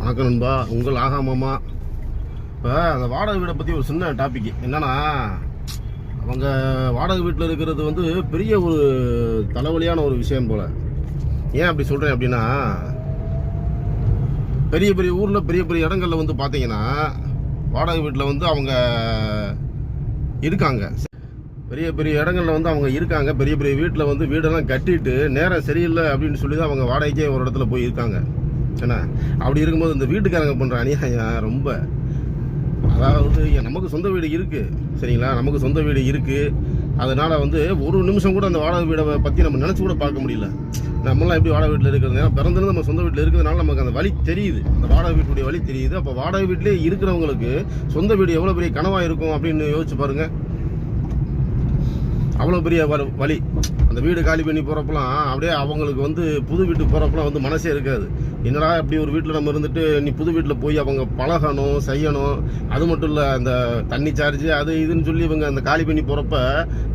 வணக்கம் நண்பா, உங்கள் ஆகாமாமா. இப்போ அந்த வாடகை வீடை பற்றி ஒரு சின்ன டாபிக் என்னன்னா, அவங்க வாடகை வீட்டில் இருக்கிறது வந்து பெரிய ஒரு தலைவலியான ஒரு விஷயம் போல். ஏன் அப்படி சொல்கிறேன் அப்படின்னா, பெரிய பெரிய ஊரில் பெரிய பெரிய இடங்களில் வந்து பார்த்தீங்கன்னா வாடகை வீட்டில் வந்து அவங்க இருக்காங்க. பெரிய பெரிய இடங்களில் வந்து அவங்க இருக்காங்க. பெரிய பெரிய வீட்டில் வந்து வீடெல்லாம் கட்டிட்டு நேரம் சரியில்லை அப்படின்னு சொல்லி தான் அவங்க வாடகைக்கே ஒரு இடத்துல போய் இருக்காங்க. ஏன்னா அப்படி இருக்கும்போது இந்த வீட்டுக்காரங்க பண்ணுற அநியாயம் ரொம்ப, அதாவது நமக்கு சொந்த வீடு இருக்குது சரிங்களா, நமக்கு சொந்த வீடு இருக்குது. அதனால் வந்து ஒரு நிமிஷம் கூட அந்த வாடகை வீடை பற்றி நம்ம நினச்சி கூட பார்க்க முடியல. நம்மளாம் எப்படி வாடகை வீட்டில் இருக்கிறது, ஏன்னா பிறந்திருந்து நம்ம சொந்த வீட்டில் இருக்கிறதுனால நமக்கு அந்த வழி தெரியுது, அந்த வாடகை வீட்டுடைய வழி தெரியுது. அப்போ வாடகை வீட்டிலே இருக்கிறவங்களுக்கு சொந்த வீடு எவ்வளோ பெரிய கனவாக இருக்கும் அப்படின்னு யோசிச்சு பாருங்கள். அவ்வளோ பெரிய வழி. அந்த வீடு காலி பண்ணி போகிறப்பெல்லாம் அப்படியே அவங்களுக்கு வந்து புது வீட்டுக்கு போகிறப்பெல்லாம் வந்து மனசே இருக்காது. என்னடா இப்படி ஒரு வீட்டில் நம்ம இருந்துட்டு நீ புது வீட்டில் போய் அவங்க பழகணும் செய்யணும். அது மட்டும் இல்லை, அந்த தண்ணி சார்ஜ் அது இதுன்னு சொல்லி இவங்க அந்த காலி பண்ணி போகிறப்ப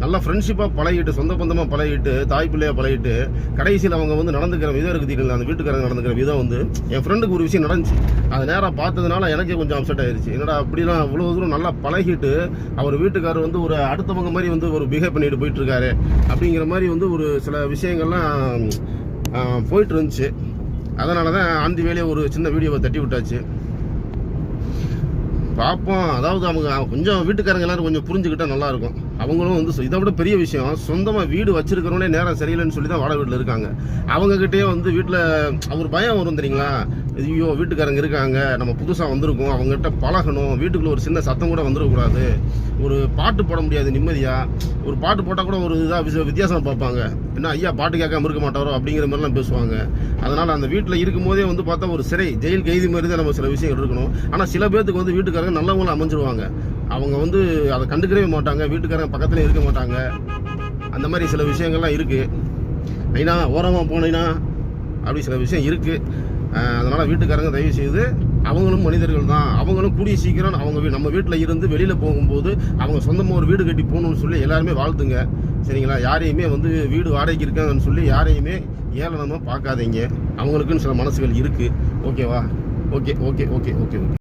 நல்லா ஃப்ரெண்ட்ஷிப்பாக பழகிட்டு, சொந்த பந்தமாக பழகிட்டு, தாய் பிள்ளையாக பழகிட்டு, கடைசியில் அவங்க வந்து நடந்துக்கிற விதம் இருக்குது. அந்த வீட்டுக்காரங்க நடந்துக்கிற விதம் வந்து என் ஃப்ரெண்டுக்கு ஒரு விஷயம் நடந்துச்சு. அது நேராக பார்த்ததுனால எனக்கே கொஞ்சம் அப்செட் ஆயிடுச்சு. என்னடா அப்படிலாம் இவ்வளோ தூரம் நல்லா பழகிட்டு அவர் வீட்டுக்காரர் வந்து ஒரு அடுத்தவங்க மாதிரி வந்து ஒரு பிஹேவ் பண்ணிட்டு போயிட்டு இருக்காரு அப்படிங்கிற மாதிரி வந்து ஒரு சில விஷயங்கள்லாம் போயிட்டு இருந்துச்சு. அதனால தான் அந்த வேலையை ஒரு சின்ன வீடியோவை தட்டி விட்டாச்சு. பார்ப்போம். அதாவது அவங்க கொஞ்சம் வீட்டுக்காரங்க எல்லாரும் கொஞ்சம் புரிஞ்சுக்கிட்டால் நல்லாயிருக்கும். அவங்களும் வந்து இதை விட பெரிய விஷயம், சொந்தமாக வீடு வச்சிருக்கிறவனே நேரம் சரியில்லைன்னு சொல்லி தான் வாடகை வீட்டில் இருக்காங்க. அவங்ககிட்டயே வந்து வீட்டில் ஒரு பயம் வரும் தெரியுங்களா. ஐயோ வீட்டுக்காரங்க இருக்காங்க, நம்ம புதுசாக வந்திருக்கோம், அவங்ககிட்ட பழகணும், வீட்டுக்குள்ளே ஒரு சின்ன சத்தம் கூட வந்துடக்கூடாது, ஒரு பாட்டு போட முடியாது நிம்மதியாக, ஒரு பாட்டு போட்டால் கூட ஒரு இதாக வித்தியாசம் பார்ப்பாங்க. என்ன ஐயா பாட்டு கேட்காம இருக்க மாட்டாரோ அப்படிங்கிற மாதிரிலாம் பேசுவாங்க. அதனால் அந்த வீட்டில் இருக்கும்போதே வந்து பார்த்தா ஒரு சிறை ஜெயில் கைதி மாதிரி தான் நம்ம சில விஷயங்கள் இருக்கணும். ஆனால் சில பேர்த்துக்கு வந்து வீட்டுக்காரங்க நல்லவங்களும் அமைஞ்சிருவாங்க. அவங்க வந்து அதை கண்டுக்கவே மாட்டாங்க, வீட்டுக்காரங்க பக்கத்துல இருக்க மாட்டாங்க. அந்த மாதிரி சில விஷயங்கள்லாம் இருக்குது. ஐனா ஓரமாக போனீங்கன்னா அப்படி சில விஷயம் இருக்குது. அதனால் வீட்டுக்காரங்க தயவு செய்து, அவங்களும் மனிதர்கள் தான், அவங்களும் கூடிய சீக்கிரம் அவங்க நம்ம வீட்டில் இருந்து வெளியில் போகும்போது அவங்க சொந்தமாக ஒரு வீடு கட்டி போகணும்னு சொல்லி எல்லாருமே வாழ்த்துங்க சரிங்களா. யாரையுமே வந்து வீடு வாடகைக்கு இருக்காங்கன்னு சொல்லி யாரையுமே ஏளனமாக பார்க்காதீங்க. அவங்களுக்குன்னு சில மனசுகள் இருக்குது. ஓகேவா? Okay okay okay okay okay.